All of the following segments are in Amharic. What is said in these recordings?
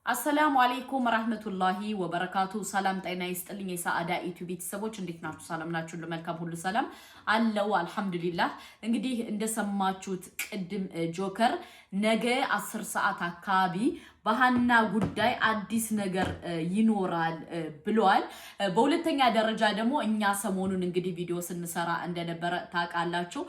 السلام عليكم ورحمة الله وبركاته. سلام تينا يستلين يساعدا إيتو بيت سبوش عندك ناتو سلام ناتشو لملكم كل سلام الله والحمد لله. إنجدي عند سماچوت قدم جوكر نجى 10 ساعات كابي بهنا قداي عديس نجر ينورال بلوال بولتني على درجة دمو إني سمونو نجدي فيديو سنسرا عندنا برا تاك علاشو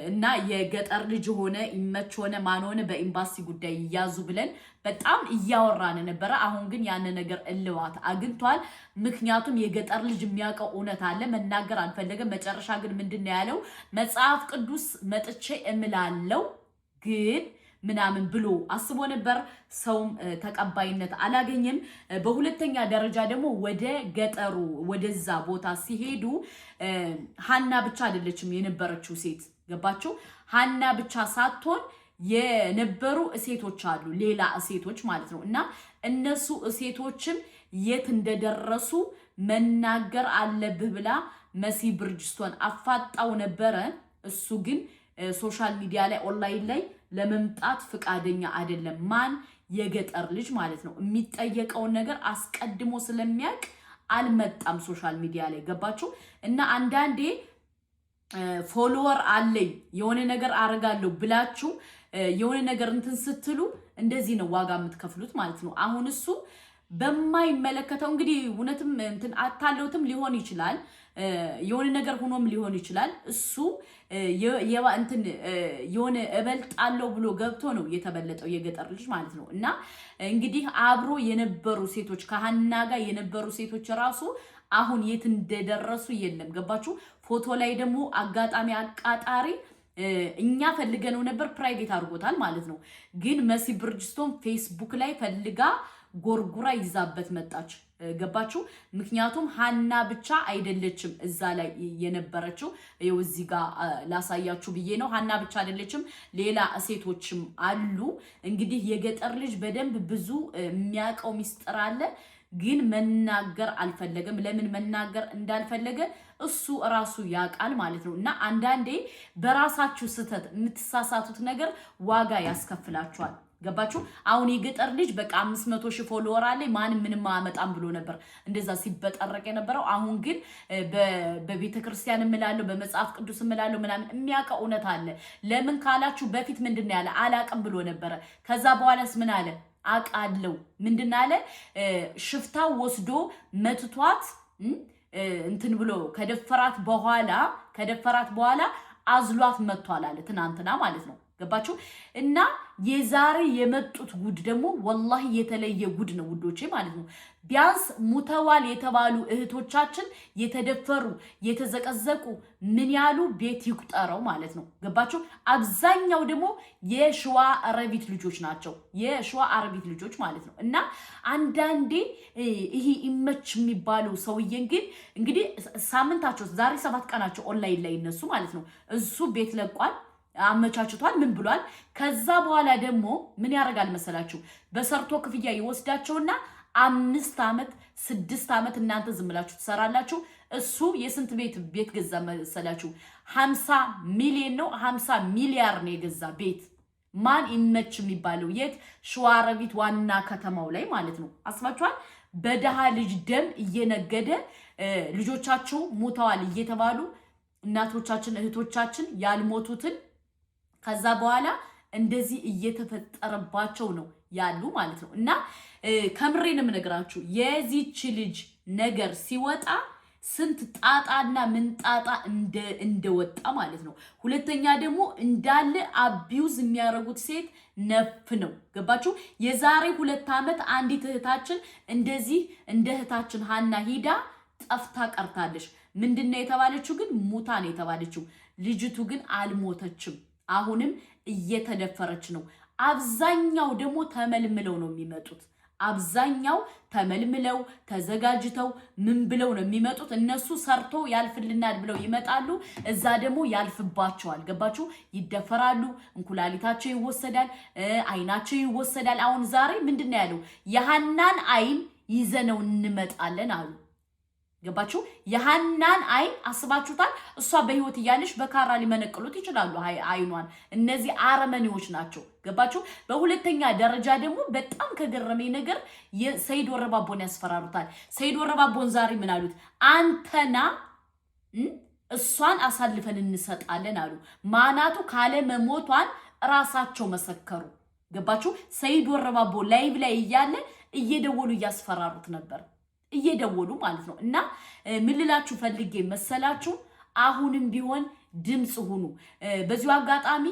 እና የገጠር ልጅ ሆነ ይመች ሆነ ማን ሆነ በኤምባሲ ጉዳይ ያዙ ብለን በጣም እያወራን ነበር። አሁን ግን ያን ነገር እልዋት አግኝቷል። ምክንያቱም የገጠር ልጅ የሚያውቀው እውነት አለ መናገር አልፈለገም። መጨረሻ ግን ምንድነው ያለው? መጽሐፍ ቅዱስ መጥቼ እምላለው ግን ምናምን ብሎ አስቦ ነበር። ሰውም ተቀባይነት አላገኘም። በሁለተኛ ደረጃ ደግሞ ወደ ገጠሩ ወደዛ ቦታ ሲሄዱ ሃና ብቻ አይደለችም የነበረችው ሴት ገባችሁ? ሃና ብቻ ሳትሆን የነበሩ ሴቶች አሉ ሌላ ሴቶች ማለት ነው። እና እነሱ ሴቶችም የት እንደደረሱ መናገር አለብህ ብላ መሲ ብርጅስቶን አፋጣው ነበረ። እሱ ግን ሶሻል ሚዲያ ላይ ኦንላይን ላይ ለመምጣት ፍቃደኛ አይደለም። ማን የገጠር ልጅ ማለት ነው። የሚጠየቀውን ነገር አስቀድሞ ስለሚያውቅ አልመጣም ሶሻል ሚዲያ ላይ ገባችሁ? እና አንዳንዴ ፎሎወር አለኝ የሆነ ነገር አረጋለሁ ብላችሁ የሆነ ነገር እንትን ስትሉ እንደዚህ ነው ዋጋ የምትከፍሉት ማለት ነው። አሁን እሱ በማይመለከተው እንግዲህ እውነትም እንትን አታለውትም ሊሆን ይችላል የሆነ ነገር ሆኖም ሊሆን ይችላል። እሱ እንትን የሆነ እበልጣለሁ ብሎ ገብቶ ነው የተበለጠው የገጠር ልጅ ማለት ነው። እና እንግዲህ አብሮ የነበሩ ሴቶች ከሃና ጋር የነበሩ ሴቶች ራሱ አሁን የት እንደደረሱ የለም ገባችሁ? ፎቶ ላይ ደግሞ አጋጣሚ አቃጣሪ እኛ ፈልገነው ነበር ፕራይቬት አድርጎታል ማለት ነው። ግን መሲ ብርጅስቶን ፌስቡክ ላይ ፈልጋ ጎርጉራ ይዛበት መጣች ገባችሁ? ምክንያቱም ሃና ብቻ አይደለችም እዛ ላይ የነበረችው። ይኸው እዚህ ጋር ላሳያችሁ ብዬ ነው። ሃና ብቻ አይደለችም ሌላ ሴቶችም አሉ። እንግዲህ የገጠር ልጅ በደንብ ብዙ የሚያውቀው ሚስጥር አለ ግን መናገር አልፈለገም። ለምን መናገር እንዳልፈለገ እሱ ራሱ ያውቃል ማለት ነው። እና አንዳንዴ በራሳችሁ ስተት የምትሳሳቱት ነገር ዋጋ ያስከፍላችኋል ገባችሁ? አሁን የገጠር ልጅ በቃ 500,000 ፎሎወር አለኝ ማንም ምንም አመጣም ብሎ ነበር እንደዛ ሲበጠረቅ የነበረው። አሁን ግን በቤተክርስቲያን እምላለው በመጽሐፍ ቅዱስ እምላለው ምናምን የሚያውቀው እውነት አለ። ለምን ካላችሁ በፊት ምንድነው ያለ አላቅም ብሎ ነበረ። ከዛ በኋላስ ምን አለ? አቃለው ምንድነው አለ? ሽፍታው ወስዶ መትቷት እንትን ብሎ ከደፈራት በኋላ አዝሏት መጥቷል አለ ትናንትና ማለት ነው ገባችሁ? እና የዛሬ የመጡት ጉድ ደግሞ ወላሂ የተለየ ጉድ ነው ውዶቼ ማለት ነው። ቢያንስ ሙተዋል የተባሉ እህቶቻችን የተደፈሩ የተዘቀዘቁ ምን ያሉ ቤት ይቁጠረው ማለት ነው ገባችሁ? አብዛኛው ደግሞ የሸዋ አረቢት ልጆች ናቸው የሸዋ አረቢት ልጆች ማለት ነው። እና አንዳንዴ ይሄ ኢመች የሚባለው ሰውዬን ግን እንግዲህ ሳምንታቸው ዛሬ 7 ቀናቸው ኦንላይን ላይ እነሱ ማለት ነው እሱ ቤት ለቋል አመቻችቷል ምን ብሏል። ከዛ በኋላ ደግሞ ምን ያደርጋል መሰላችሁ? በሰርቶ ክፍያ ይወስዳቸውና 5 ዓመት 6 ዓመት እናንተ ዝም ብላችሁ ትሰራላችሁ። እሱ የስንት ቤት ገዛ መሰላችሁ? 50 ሚሊዮን ነው 50 ሚሊያር ነው የገዛ ቤት። ማን ይመች የሚባለው የት? ሸዋሮቢት ዋና ከተማው ላይ ማለት ነው። አስባችኋል? በደሃ ልጅ ደም እየነገደ ልጆቻቸው ሞተዋል እየተባሉ እናቶቻችን እህቶቻችን ያልሞቱትን ከዛ በኋላ እንደዚህ እየተፈጠረባቸው ነው ያሉ ማለት ነው። እና ከምሬንም ነገራችሁ የዚች ልጅ ነገር ሲወጣ ስንት ጣጣና ምንጣጣ እንደወጣ ማለት ነው። ሁለተኛ ደግሞ እንዳለ አቢዩዝ የሚያረጉት ሴት ነፍ ነው ገባችሁ? የዛሬ 2 ዓመት አንዲት እህታችን እንደዚህ እንደ እህታችን ሃና ሂዳ ጠፍታ ቀርታለች። ምንድነው የተባለችው? ግን ሙታ ነው የተባለችው። ልጅቱ ግን አልሞተችም። አሁንም እየተደፈረች ነው። አብዛኛው ደግሞ ተመልምለው ነው የሚመጡት። አብዛኛው ተመልምለው ተዘጋጅተው ምን ብለው ነው የሚመጡት? እነሱ ሰርቶ ያልፍልናል ብለው ይመጣሉ። እዛ ደግሞ ያልፍባቸዋል ገባችሁ? ይደፈራሉ፣ እንኩላሊታቸው ይወሰዳል፣ አይናቸው ይወሰዳል። አሁን ዛሬ ምንድነው ያለው? የሃናን አይን ይዘነው እንመጣለን አሉ። ገባችሁ? የሐናን አይን አስባችሁታል? እሷ በህይወት እያለች በካራ ሊመነቅሉት ይችላሉ አይኗን። እነዚህ አረመኔዎች ናቸው። ገባችሁ? በሁለተኛ ደረጃ ደግሞ በጣም ከገረመኝ ነገር የሰይድ ወረባቦን ያስፈራሩታል። ሰይድ ወረባቦን ዛሬ ምን አሉት? አንተና እሷን አሳልፈን እንሰጣለን አሉ። ማናቱ ካለ መሞቷን ራሳቸው መሰከሩ። ገባችሁ? ሰይድ ወረባቦ ላይቭ ላይ እያለ እየደወሉ እያስፈራሩት ነበር። እየደወሉ ማለት ነው። እና ምን ልላችሁ ፈልጌ መሰላችሁ? አሁንም ቢሆን ድምጽ ሁኑ። በዚሁ አጋጣሚ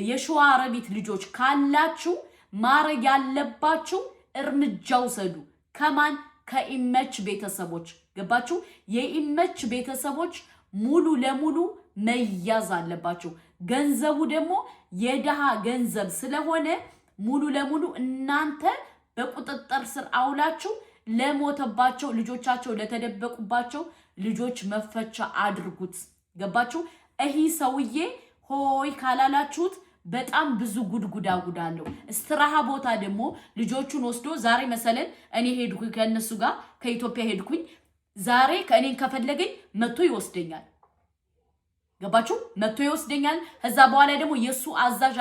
የሸዋሮቢት ልጆች ካላችሁ ማረግ ያለባችሁ እርምጃ ውሰዱ። ከማን? ከኢመች ቤተሰቦች። ገባችሁ? የኢመች ቤተሰቦች ሙሉ ለሙሉ መያዝ አለባቸው። ገንዘቡ ደግሞ የደሃ ገንዘብ ስለሆነ ሙሉ ለሙሉ እናንተ በቁጥጥር ስር አውላችሁ ለሞተባቸው ልጆቻቸው ለተደበቁባቸው ልጆች መፈቻ አድርጉት። ገባችሁ? እሂ ሰውዬ ሆይ ካላላችሁት በጣም ብዙ ጉድጉዳ አለው። እስትራሃ ቦታ ደግሞ ልጆቹን ወስዶ ዛሬ መሰለን እኔ ሄድኩኝ ከነሱ ጋር ከኢትዮጵያ ሄድኩኝ። ዛሬ ከእኔን ከፈለገኝ መጥቶ ይወስደኛል። ገባችሁ? መጥቶ ይወስደኛል። ከዛ በኋላ ደግሞ የሱ አዛዥ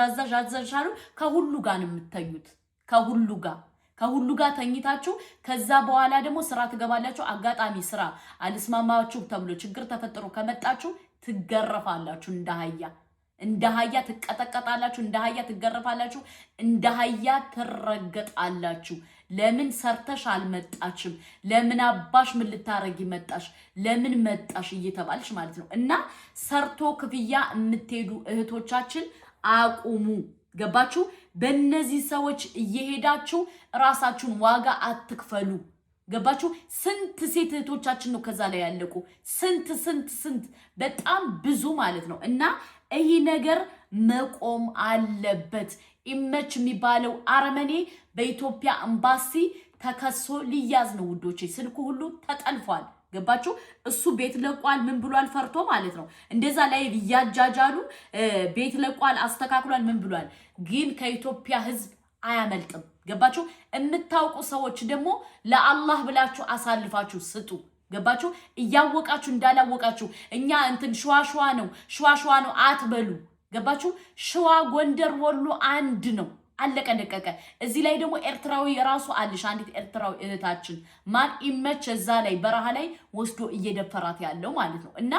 አሉ። ከሁሉ ጋር ነው የምትተኙት። ከሁሉ ጋር ተኝታችሁ ከዛ በኋላ ደግሞ ስራ ትገባላችሁ። አጋጣሚ ስራ አልስማማችሁ ተብሎ ችግር ተፈጥሮ ከመጣችሁ ትገረፋላችሁ። እንደሃያ ትቀጠቀጣላችሁ። እንደሃያ ትገረፋላችሁ። እንደሃያ ትረገጣላችሁ። ለምን ሰርተሽ አልመጣችም? ለምን አባሽ ምን ልታረጊ መጣሽ? ለምን መጣሽ እየተባልሽ ማለት ነው። እና ሰርቶ ክፍያ የምትሄዱ እህቶቻችን አቁሙ። ገባችሁ? በእነዚህ ሰዎች እየሄዳችሁ ራሳችሁን ዋጋ አትክፈሉ። ገባችሁ? ስንት ሴት እህቶቻችን ነው ከዛ ላይ ያለቁ። ስንት በጣም ብዙ ማለት ነው። እና ይህ ነገር መቆም አለበት። ኢመች የሚባለው አረመኔ በኢትዮጵያ ኤምባሲ ተከሶ ሊያዝ ነው ውዶቼ። ስልኩ ሁሉ ተጠልፏል። ገባችሁ? እሱ ቤት ለቋል። ምን ብሏል? ፈርቶ ማለት ነው። እንደዛ ላይ እያጃጃሉ ቤት ለቋል፣ አስተካክሏል፣ ምን ብሏል? ግን ከኢትዮጵያ ሕዝብ አያመልጥም። ገባችሁ? የምታውቁ ሰዎች ደግሞ ለአላህ ብላችሁ አሳልፋችሁ ስጡ። ገባችሁ? እያወቃችሁ እንዳላወቃችሁ እኛ እንትን ሸዋ ነው አትበሉ። ገባችሁ? ሸዋ፣ ጎንደር፣ ወሎ አንድ ነው። አለቀ ደቀቀ። እዚህ ላይ ደግሞ ኤርትራዊ ራሱ አለሽ። አንዲት ኤርትራዊ እህታችን ማን ኢመች እዛ ላይ በረሃ ላይ ወስዶ እየደፈራት ያለው ማለት ነው። እና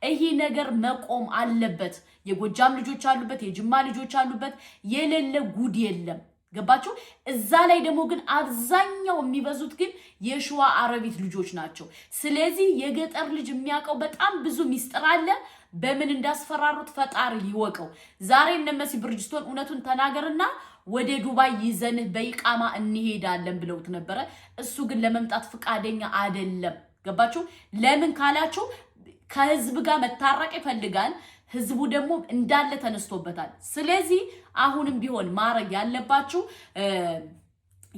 ይሄ ነገር መቆም አለበት። የጎጃም ልጆች አሉበት፣ የጅማ ልጆች አሉበት። የሌለ ጉድ የለም። ገባችሁ? እዛ ላይ ደግሞ ግን አብዛኛው የሚበዙት ግን የሸዋ አረቢት ልጆች ናቸው። ስለዚህ የገጠር ልጅ የሚያውቀው በጣም ብዙ ሚስጥር አለ። በምን እንዳስፈራሩት ፈጣሪ ይወቀው። ዛሬ እነመሲ ብርጅስቶን እውነቱን ተናገርና ወደ ዱባይ ይዘንህ በኢቃማ እንሄዳለን ብለውት ነበረ። እሱ ግን ለመምጣት ፍቃደኛ አይደለም። ገባችሁ? ለምን ካላችሁ ከህዝብ ጋር መታረቅ ይፈልጋል። ህዝቡ ደግሞ እንዳለ ተነስቶበታል። ስለዚህ አሁንም ቢሆን ማረግ ያለባችሁ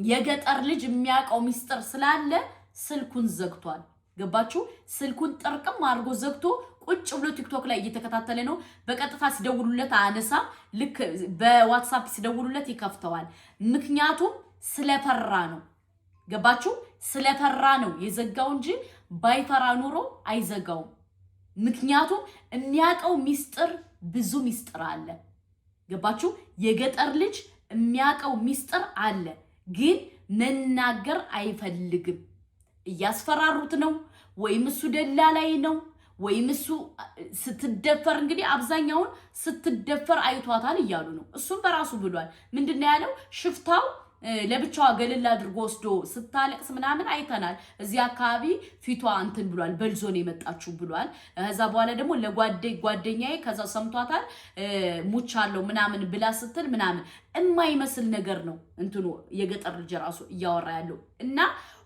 የገጠር ልጅ የሚያውቀው ሚስጥር ስላለ ስልኩን ዘግቷል። ገባችሁ? ስልኩን ጥርቅም አድርጎ ዘግቶ ቁጭ ብሎ ቲክቶክ ላይ እየተከታተለ ነው። በቀጥታ ሲደውሉለት አነሳ፣ ልክ በዋትስአፕ ሲደውሉለት ይከፍተዋል። ምክንያቱም ስለፈራ ነው። ገባችሁ? ስለፈራ ነው የዘጋው እንጂ ባይፈራ ኑሮ አይዘጋውም። ምክንያቱም የሚያውቀው ሚስጥር ብዙ ሚስጥር አለ። ገባችሁ? የገጠር ልጅ የሚያውቀው ሚስጥር አለ፣ ግን መናገር አይፈልግም። እያስፈራሩት ነው፣ ወይም እሱ ደላላይ ነው፣ ወይም እሱ ስትደፈር እንግዲህ አብዛኛውን ስትደፈር አይቷታል እያሉ ነው። እሱም በራሱ ብሏል። ምንድነው ያለው? ሽፍታው ለብቻዋ ገለል አድርጎ ወስዶ ስታለቅስ ምናምን አይተናል። እዚህ አካባቢ ፊቷ እንትን ብሏል፣ በልዞን የመጣችሁ ብሏል። ከዛ በኋላ ደግሞ ለጓደኛዬ ከዛ ሰምቷታል ሙቻለው ምናምን ብላ ስትል ምናምን የማይመስል ነገር ነው እንትኑ የገጠር ልጅ ራሱ እያወራ ያለው። እና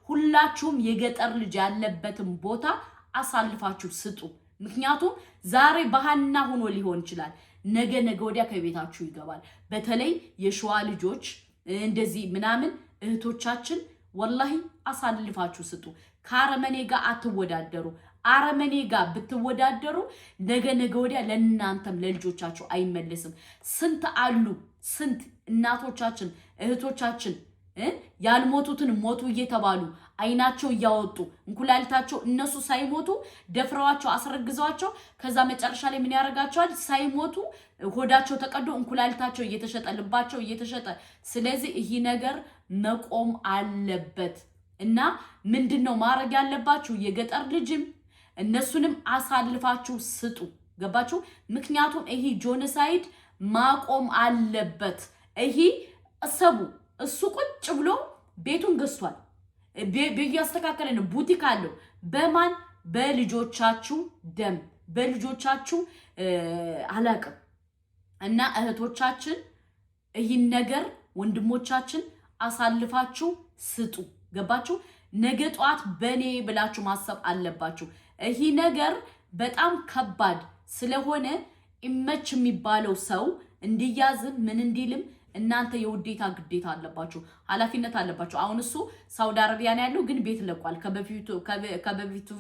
ሁላችሁም የገጠር ልጅ ያለበትን ቦታ አሳልፋችሁ ስጡ። ምክንያቱም ዛሬ ባህና ሆኖ ሊሆን ይችላል፣ ነገ ወዲያ ከቤታችሁ ይገባል። በተለይ የሸዋ ልጆች እንደዚህ ምናምን እህቶቻችን ወላሂ አሳልፋችሁ ስጡ። ከአረመኔ ጋር አትወዳደሩ። አረመኔ ጋር ብትወዳደሩ ነገ ወዲያ ለእናንተም ለልጆቻችሁ አይመለስም። ስንት አሉ፣ ስንት እናቶቻችን እህቶቻችን ያልሞቱትን ሞቱ እየተባሉ አይናቸው ያወጡ እንኩላሊታቸው እነሱ ሳይሞቱ ደፍረዋቸው አስረግዘዋቸው ከዛ መጨረሻ ላይ ምን ያረጋቸዋል ሳይሞቱ ሆዳቸው ተቀዶ እንኩላሊታቸው እየተሸጠ ልባቸው እየተሸጠ ስለዚህ ይሄ ነገር መቆም አለበት እና ምንድነው ማረግ ያለባችሁ የገጠር ልጅም እነሱንም አሳልፋችሁ ስጡ ገባችሁ ምክንያቱም ይሄ ጆኖሳይድ ማቆም አለበት ይሄ እሱ ቁጭ ብሎ ቤቱን ገዝቷል በያስተካከለ ነው ቡቲክ አለው በማን በልጆቻችሁ ደም በልጆቻችሁ አላቀም እና እህቶቻችን ይህን ነገር ወንድሞቻችን አሳልፋችሁ ስጡ ገባችሁ ነገ ጧት በኔ ብላችሁ ማሰብ አለባችሁ ይሄ ነገር በጣም ከባድ ስለሆነ ኢመች የሚባለው ሰው እንዲያዝም ምን እንዲልም እናንተ የውዴታ ግዴታ አለባችሁ ኃላፊነት አለባችሁ አሁን እሱ ሳውዲ አረቢያ ነው ያለው ግን ቤት ለቋል ከበፊቱ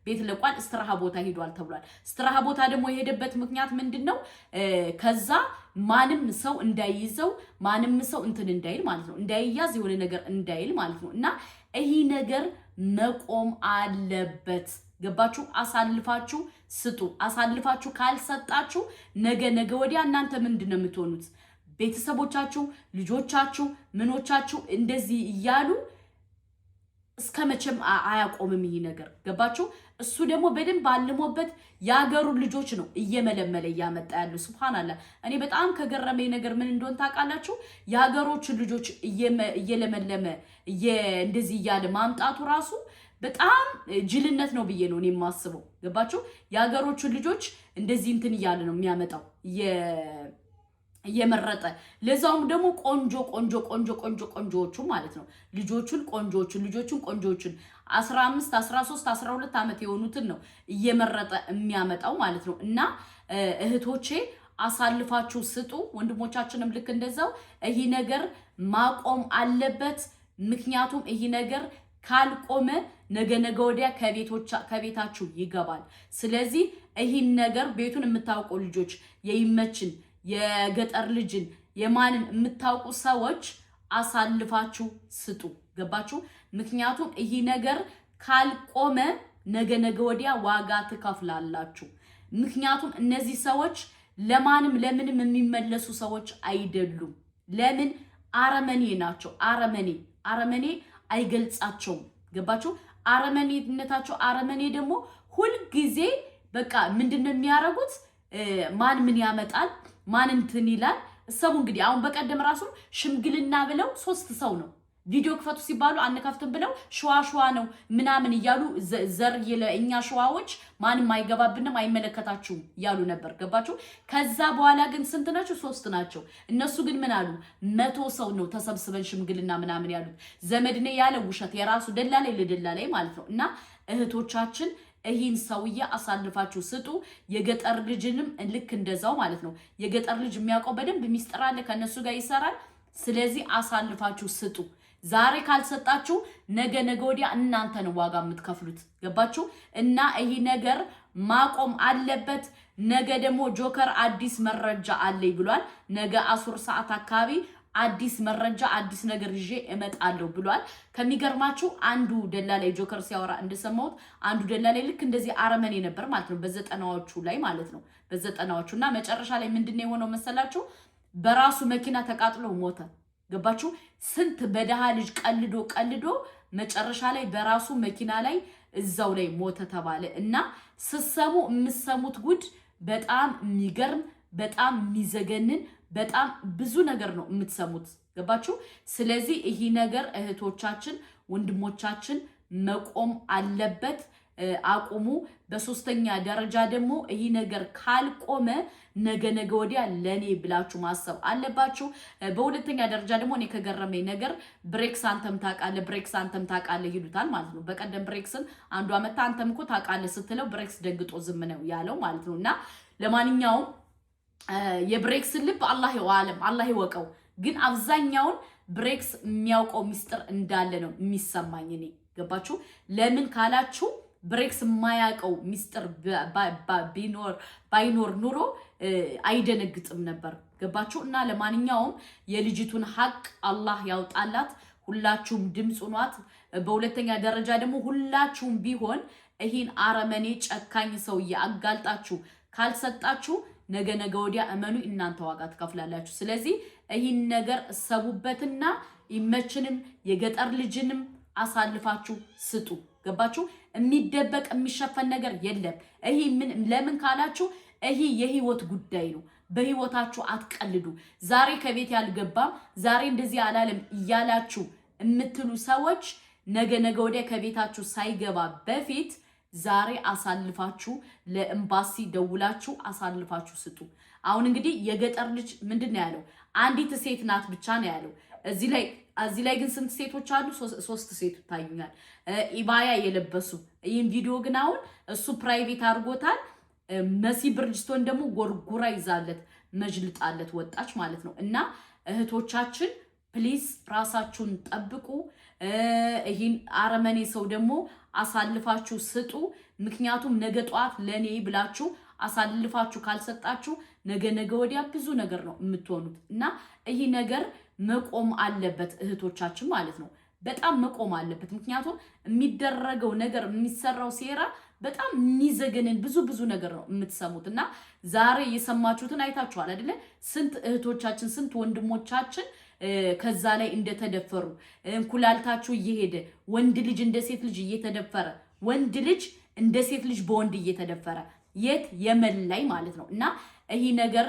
ቤት ለቋል እስትራሃ ቦታ ሄዷል ተብሏል እስትራሃ ቦታ ደግሞ የሄደበት ምክንያት ምንድነው ከዛ ማንም ሰው እንዳይይዘው ማንም ሰው እንትን እንዳይል ማለት ነው እንዳይያዝ የሆነ ነገር እንዳይል ማለት ነው እና ይሄ ነገር መቆም አለበት ገባችሁ አሳልፋችሁ ስጡ አሳልፋችሁ ካልሰጣችሁ ነገ ወዲያ እናንተ ምንድነው የምትሆኑት ቤተሰቦቻችሁ ልጆቻችሁ ምኖቻችሁ እንደዚህ ይያሉ እስከመቼም አያቆምም ይሄ ነገር ገባችሁ እሱ ደግሞ በደንብ አልሞበት ያገሩ ልጆች ነው እየመለመለ ያመጣ ያለው ሱብሃንአላህ እኔ በጣም ከገረመኝ ነገር ምን እንደሆነ ታውቃላችሁ ያገሮቹ ልጆች እየለመለመ እንደዚህ ያለ ማምጣቱ ራሱ በጣም ጅልነት ነው ብዬ ነው እኔ የማስበው ገባችሁ ያገሮቹ ልጆች እንደዚህ እንትን ይያለ ነው የሚያመጣው የመረጠ ለዛውም ደግሞ ቆንጆዎቹ ማለት ነው ልጆቹን ቆንጆዎቹን 15 13 12 አመት የሆኑትን ነው እየመረጠ የሚያመጣው ማለት ነው እና እህቶቼ አሳልፋችሁ ስጡ ወንድሞቻችንም ልክ እንደዛው ይሄ ነገር ማቆም አለበት ምክንያቱም ይሄ ነገር ካልቆመ ነገ ወዲያ ከቤታችሁ ይገባል ስለዚህ ይሄን ነገር ቤቱን የምታውቁ ልጆች የይመችን የገጠር ልጅን የማንን የምታውቁ ሰዎች አሳልፋችሁ ስጡ ገባችሁ ምክንያቱም ይሄ ነገር ካልቆመ ነገ ወዲያ ዋጋ ትከፍላላችሁ ምክንያቱም እነዚህ ሰዎች ለምንም የሚመለሱ ሰዎች አይደሉም ለምን አረመኔ ናቸው አረመኔ አይገልጻቸውም ገባችሁ አረመኔነታቸው አረመኔ ደግሞ ሁሉ ጊዜ በቃ ምንድነው የሚያረጉት ማን ምን ያመጣል ማን እንትን ይላል ሰው እንግዲህ አሁን በቀደም ራሱ ሽምግልና ብለው 3 ሰው ነው ቪዲዮ ክፈቱ ሲባሉ አንከፍትም ብለው ሸዋ ነው ምናምን ይያሉ ዘር የኛ ሸዋዎች ማንም አይገባብንም አይመለከታችሁም ያሉ ነበር ገባችሁ ከዛ በኋላ ግን ስንት ናቸው 3 ናቸው እነሱ ግን ምን አሉ 100 ሰው ነው ተሰብስበን ሽምግልና ምናምን ያሉት ዘመድ ነው ያለ ውሸት የራሱ ደላላይ ማለት ነው እና እህቶቻችን ይሄን ሰውዬ አሳልፋችሁ ስጡ የገጠር ልጅንም ልክ እንደዛው ማለት ነው የገጠር ልጅ የሚያውቀው በደንብ ሚስጥር አለ ከነሱ ጋር ይሰራል ስለዚህ አሳልፋችሁ ስጡ ዛሬ ካልሰጣችሁ ነገ ወዲያ እናንተ ነው ዋጋ የምትከፍሉት ገባችሁ እና ይሄ ነገር ማቆም አለበት ነገ ደግሞ ጆከር አዲስ መረጃ አለኝ ብሏል ነገ 10 ሰዓት አካባቢ አዲስ መረጃ አዲስ ነገር ይዤ እመጣለሁ ብሏል ከሚገርማችሁ አንዱ ደላላይ ጆከር ሲያወራ እንደሰማሁት አንዱ ደላላይ ልክ እንደዚህ አረመኔ ነበር ማለት ነው በ90ዎቹ ላይ ማለት ነው በ90ዎቹ እና መጨረሻ ላይ ምንድነው የሆነው መሰላችሁ በራሱ መኪና ተቃጥሎ ሞተ ገባችሁ ስንት በደሃ ልጅ ቀልዶ መጨረሻ ላይ በራሱ መኪና ላይ እዛው ላይ ሞተ ተባለ እና ስሰሙ የምሰሙት ጉድ በጣም የሚገርም በጣም የሚዘገንን በጣም ብዙ ነገር ነው የምትሰሙት ገባችሁ ስለዚህ ይሄ ነገር እህቶቻችን ወንድሞቻችን መቆም አለበት አቁሙ በሶስተኛ ደረጃ ደግሞ ይሄ ነገር ካልቆመ ነገ ወዲያ ለኔ ብላችሁ ማሰብ አለባችሁ በሁለተኛ ደረጃ ደግሞ እኔ ከገረመኝ ነገር ብሬክስ አንተም ታውቃለህ ይሉታል ማለት ነው በቀደም ብሬክስን አንዱ አመታ አንተም እኮ ታውቃለህ ስትለው ብሬክስ ደንግጦ ዝም ነው ያለው ማለት ነውና ለማንኛውም የብሬክስ ልብ አላህ ይወቀው ግን አብዛኛውን ብሬክስ የሚያውቀው ሚስጥር እንዳለ ነው የሚሰማኝ እኔ ገባችሁ ለምን ካላችሁ ብሬክስ የማያውቀው ሚስጥር ባይኖር ኑሮ አይደነግጥም ነበር ገባችሁ እና ለማንኛውም የልጅቱን ሐቅ አላህ ያውጣላት ሁላችሁም ድምጽ ሆኗት። በሁለተኛ ደረጃ ደግሞ ሁላችሁም ቢሆን ይህን አረመኔ ጨካኝ ሰውዬ አጋልጣችሁ ካልሰጣችሁ ነገ ወዲያ እመኑ እናንተ ዋጋ ትከፍላላችሁ። ስለዚህ ይህን ነገር ሰቡበትና ይመችንም የገጠር ልጅንም አሳልፋችሁ ስጡ። ገባችሁ? የሚደበቅ የሚሸፈን ነገር የለም። ይሄ ለምን ካላችሁ ይሄ የህይወት ጉዳይ ነው። በህይወታችሁ አትቀልዱ። ዛሬ ከቤት ያልገባም ዛሬ እንደዚህ አላለም እያላችሁ የምትሉ ሰዎች ነገ ወዲያ ከቤታችሁ ሳይገባ በፊት ዛሬ አሳልፋችሁ ለኤምባሲ ደውላችሁ አሳልፋችሁ ስጡ። አሁን እንግዲህ የገጠር ልጅ ምንድነው ያለው? አንዲት ሴት ናት ብቻ ነው ያለው። እዚህ ላይ ግን ስንት ሴቶች አሉ? 3 ሴት ታዩኛል። ኢባያ የለበሱ ይህን ቪዲዮ ግን አሁን እሱ ፕራይቬት አድርጎታል። መሲ ብርጅስቶን ደግሞ ጎርጉራ ይዛለት መጅልጣለት ወጣች ማለት ነው። እና እህቶቻችን ፕሊዝ ራሳችሁን ጠብቁ። ይህን አረመኔ ሰው ደግሞ አሳልፋችሁ ስጡ። ምክንያቱም ነገ ጧት ለኔ ብላችሁ አሳልፋችሁ ካልሰጣችሁ ነገ ወዲያ ብዙ ነገር ነው የምትሆኑት። እና ይህ ነገር መቆም አለበት እህቶቻችን ማለት ነው። በጣም መቆም አለበት። ምክንያቱም የሚደረገው ነገር የሚሰራው ሴራ በጣም የሚዘገንን ብዙ ነገር ነው የምትሰሙት። እና ዛሬ የሰማችሁትን አይታችኋል አይደለ? ስንት እህቶቻችን ስንት ወንድሞቻችን ከዛ ላይ እንደተደፈሩ እንኩላልታችሁ እየሄደ ወንድ ልጅ እንደ ሴት ልጅ እየተደፈረ ወንድ ልጅ እንደ ሴት ልጅ በወንድ እየተደፈረ የት የመን ላይ ማለት ነው። እና ይሄ ነገር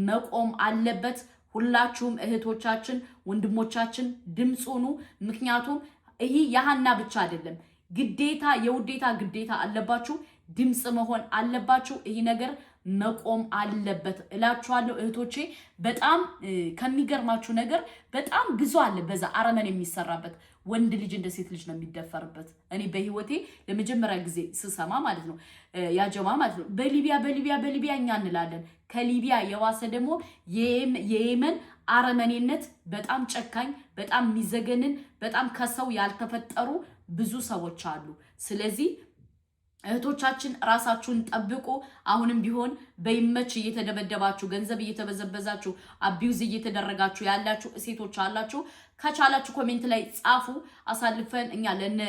መቆም አለበት። ሁላችሁም እህቶቻችን ወንድሞቻችን ድምጽ ሁኑ። ምክንያቱም ይሄ ያሃና ብቻ አይደለም፣ ግዴታ የውዴታ ግዴታ አለባችሁ። ድምጽ መሆን አለባችሁ። ይሄ ነገር መቆም አለበት እላችኋለሁ እህቶቼ። በጣም ከሚገርማችሁ ነገር በጣም ብዙ አለ በዛ አረመን የሚሰራበት። ወንድ ልጅ እንደ ሴት ልጅ ነው የሚደፈርበት። እኔ በህይወቴ ለመጀመሪያ ጊዜ ስሰማ ማለት ነው ያጀማ ማለት ነው በሊቢያ እኛ እንላለን። ከሊቢያ የዋሰ ደግሞ የየመን አረመኔነት በጣም ጨካኝ፣ በጣም የሚዘገንን፣ በጣም ከሰው ያልተፈጠሩ ብዙ ሰዎች አሉ። ስለዚህ እህቶቻችን ራሳችሁን ጠብቁ። አሁንም ቢሆን በይመች እየተደበደባችሁ ገንዘብ እየተበዘበዛችሁ አቢዩዝ እየተደረጋችሁ ያላችሁ ሴቶች አላችሁ። ከቻላችሁ ኮሜንት ላይ ጻፉ። አሳልፈን እኛ ለነ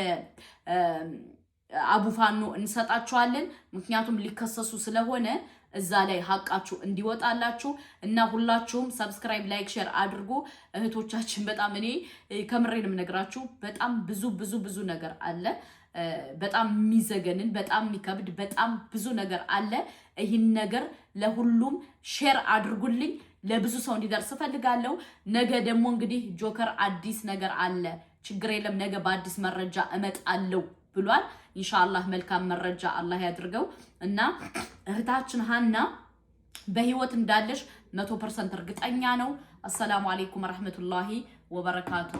አቡፋኖ እንሰጣችኋለን። ምክንያቱም ሊከሰሱ ስለሆነ እዛ ላይ ሀቃችሁ እንዲወጣላችሁ እና ሁላችሁም ሰብስክራይብ፣ ላይክ፣ ሼር አድርጉ። እህቶቻችን በጣም እኔ ከምሬንም ነግራችሁ በጣም ብዙ ነገር አለ። በጣም የሚዘገንን በጣም የሚከብድ በጣም ብዙ ነገር አለ። ይህን ነገር ለሁሉም ሼር አድርጉልኝ፣ ለብዙ ሰው እንዲደርስ ፈልጋለሁ። ነገ ደግሞ እንግዲህ ጆከር አዲስ ነገር አለ፣ ችግር የለም ነገ በአዲስ መረጃ እመጣለሁ ብሏል። ኢንሻአላህ መልካም መረጃ አላህ ያድርገው እና እህታችን ሀና በህይወት እንዳለሽ 100% እርግጠኛ ነው። አሰላሙ አለይኩም ወራህመቱላሂ ወበረካቱ።